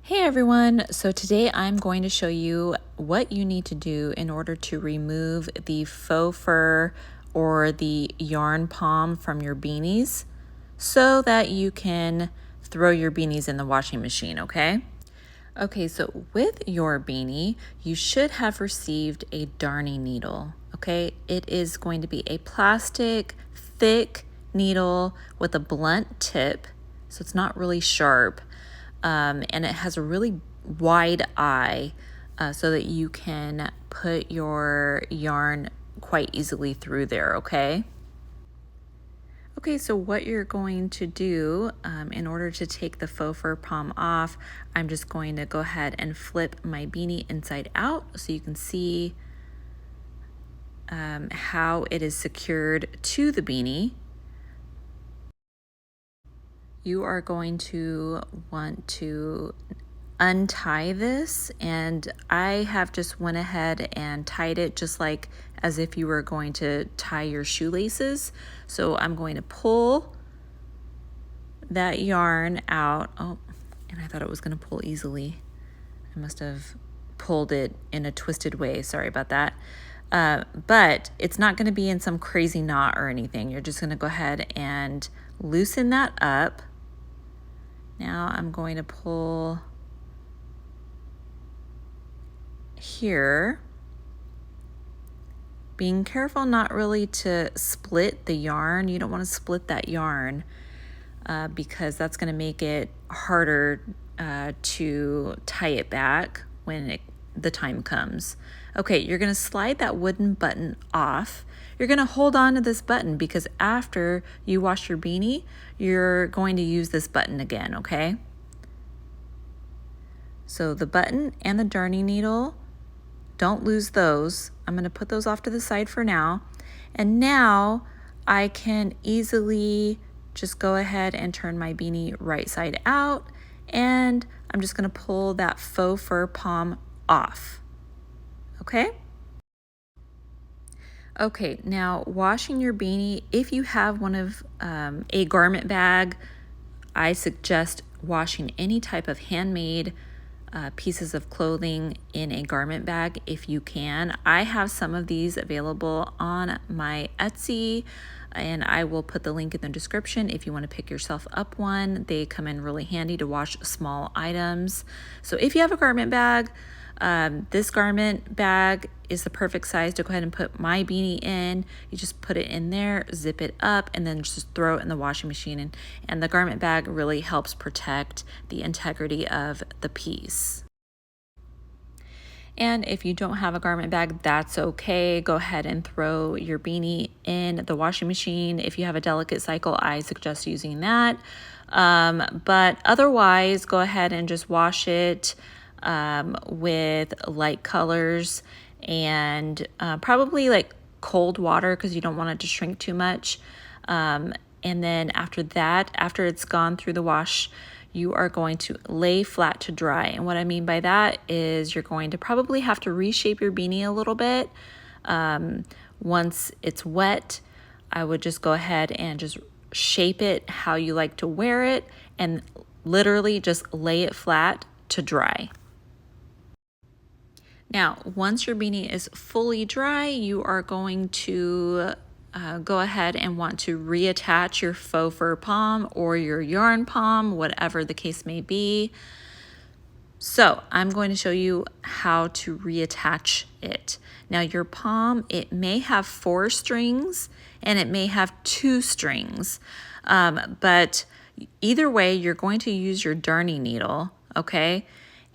Hey everyone, so today I'm going to show you what you need to do in order to remove the faux fur or the yarn palm from your beanies so that you can throw your beanies in the washing machine, okay? Okay, so with your beanie, you should have received a darning needle, okay? It is going to be a plastic, thick needle with a blunt tip, so it's not really sharp. And it has a really wide eye so that you can put your yarn quite easily through there, okay? Okay, so what you're going to do in order to take the faux fur palm off, I'm just going to go ahead and flip my beanie inside out so you can see how it is secured to the beanie. You are going to want to untie this, and I have just went ahead and tied it just like as if you were going to tie your shoelaces. So I'm going to pull that yarn out. Oh, and I thought it was going to pull easily. I must have pulled it in a twisted way. Sorry about that. But it's not going to be in some crazy knot or anything. You're just going to go ahead and loosen that up. Now I'm going to pull here, being careful not really to split the yarn. You don't want to split that yarn because that's going to make it harder to tie it back when the time comes. Okay, you're going to slide that wooden button off. You're going to hold on to this button because after you wash your beanie, you're going to use this button again, okay? So the button and the darning needle, don't lose those. I'm going to put those off to the side for now. And now I can easily just go ahead and turn my beanie right side out, and I'm just going to pull that faux fur palm off. Okay? Okay, now washing your beanie, if you have one of a garment bag, I suggest washing any type of handmade pieces of clothing in a garment bag if you can. I have some of these available on my Etsy, and I will put the link in the description if you want to pick yourself up one. They come in really handy to wash small items. So if you have a garment bag, this garment bag is the perfect size to go ahead and put my beanie in. You just put it in there, zip it up, and then just throw it in the washing machine. And the garment bag really helps protect the integrity of the piece. And if you don't have a garment bag, that's okay. Go ahead and throw your beanie in the washing machine. If you have a delicate cycle, I suggest using that. But otherwise, go ahead and just wash it with light colors and probably like cold water because you don't want it to shrink too much. And then after that, after it's gone through the wash, you are going to lay flat to dry. And what I mean by that is you're going to probably have to reshape your beanie a little bit. Once it's wet, I would just go ahead and just shape it how you like to wear it and literally just lay it flat to dry. Now, once your beanie is fully dry, you are going to go ahead and want to reattach your faux fur palm or your yarn palm, whatever the case may be. So I'm going to show you how to reattach it. Now your palm, it may have 4 strings and it may have 2 strings, but either way, you're going to use your darning needle, okay?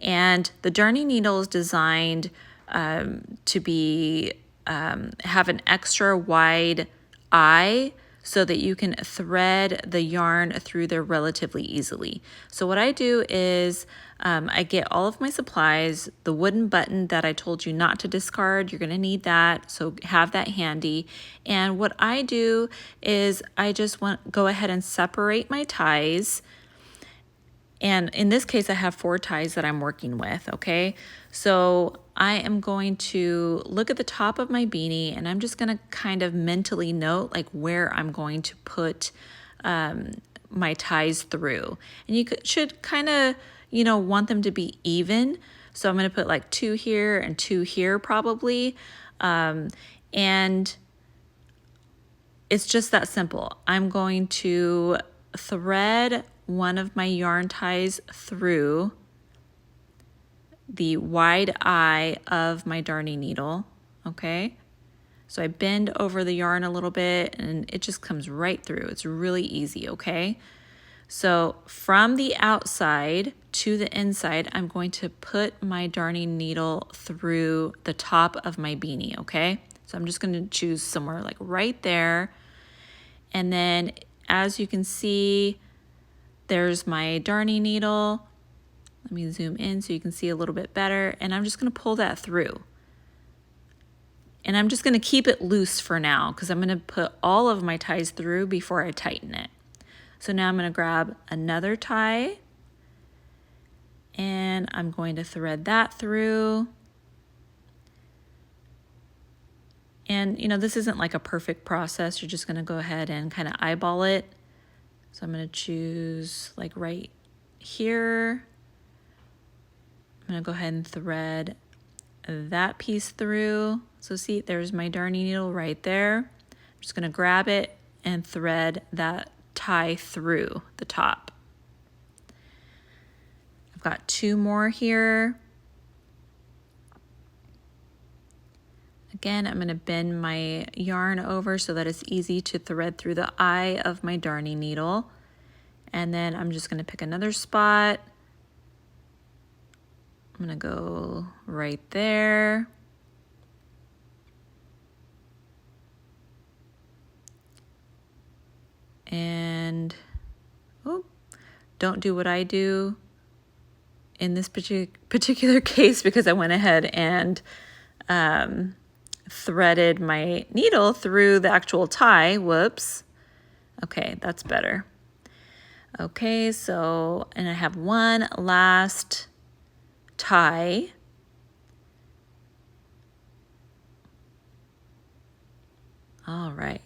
And the darning needle is designed to be have an extra wide eye so that you can thread the yarn through there relatively easily. So what I do is I get all of my supplies, the wooden button that I told you not to discard, you're gonna need that, so have that handy. And what I do is I just go ahead and separate my ties. And in this case, I have 4 ties that I'm working with, okay? So I am going to look at the top of my beanie and I'm just gonna kind of mentally note like where I'm going to put my ties through. And you should kind of want them to be even. So I'm going to put like 2 here and 2 here probably. And it's just that simple. I'm going to thread one of my yarn ties through the wide eye of my darning needle, okay? So I bend over the yarn a little bit and it just comes right through. It's really easy, okay? So from the outside to the inside, I'm going to put my darning needle through the top of my beanie, okay? So I'm just going to choose somewhere like right there. And then as you can see, there's my darning needle. Let me zoom in so you can see a little bit better. And I'm just going to pull that through. And I'm just going to keep it loose for now because I'm going to put all of my ties through before I tighten it. So now I'm going to grab another tie and I'm going to thread that through. And this isn't like a perfect process. You're just going to go ahead and kind of eyeball it. So I'm going to choose like right here. I'm going to go ahead and thread that piece through. So see, there's my darning needle right there. I'm just going to grab it and thread that tie through the top. I've got 2 more here. Again, I'm going to bend my yarn over so that it's easy to thread through the eye of my darning needle. And then I'm just going to pick another spot. I'm going to go right there. And don't do what I do in this particular case because I went ahead and threaded my needle through the actual tie. Whoops. Okay, that's better. Okay, so, and I have one last tie. All right.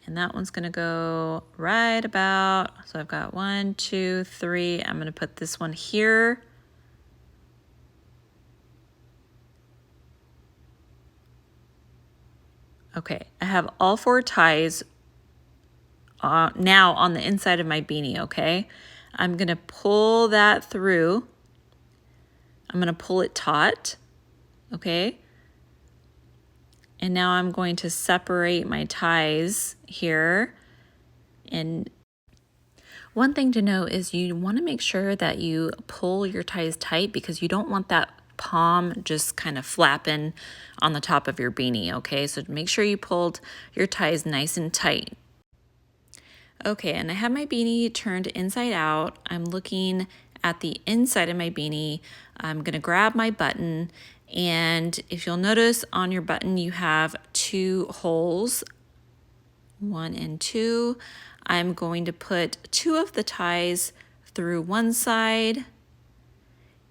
And that one's going to go right about, so I've got 1, 2, 3. I'm going to put this one here. Okay, I have all 4 ties now on the inside of my beanie, okay? I'm going to pull that through. I'm going to pull it taut, okay? And now I'm going to separate my ties here. And one thing to know is you want to make sure that you pull your ties tight because you don't want that palm just kind of flapping on the top of your beanie, okay? So make sure you pulled your ties nice and tight. Okay, and I have my beanie turned inside out. I'm looking at the inside of my beanie. I'm gonna grab my button, and if you'll notice on your button you have 2 holes, 1 and 2. I'm going to put 2 of the ties through one side,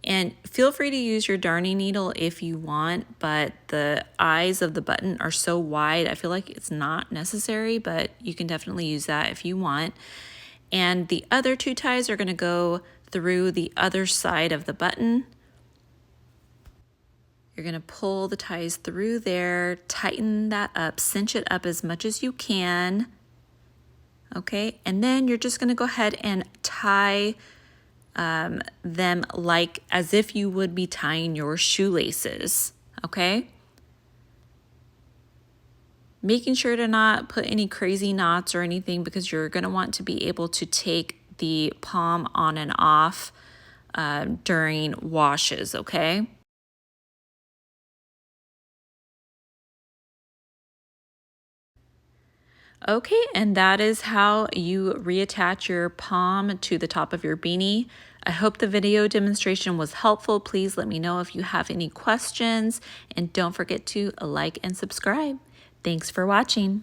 and feel free to use your darning needle if you want, but the eyes of the button are so wide, I feel like it's not necessary, but you can definitely use that if you want. And the other 2 ties are gonna go through the other side of the button. You're gonna pull the ties through there, tighten that up, cinch it up as much as you can. Okay, and then you're just gonna go ahead and tie them like as if you would be tying your shoelaces, okay? Making sure to not put any crazy knots or anything because you're gonna want to be able to take the palm on and off during washes, okay? Okay, and that is how you reattach your palm to the top of your beanie. I hope the video demonstration was helpful. Please let me know if you have any questions, and don't forget to like and subscribe. Thanks for watching.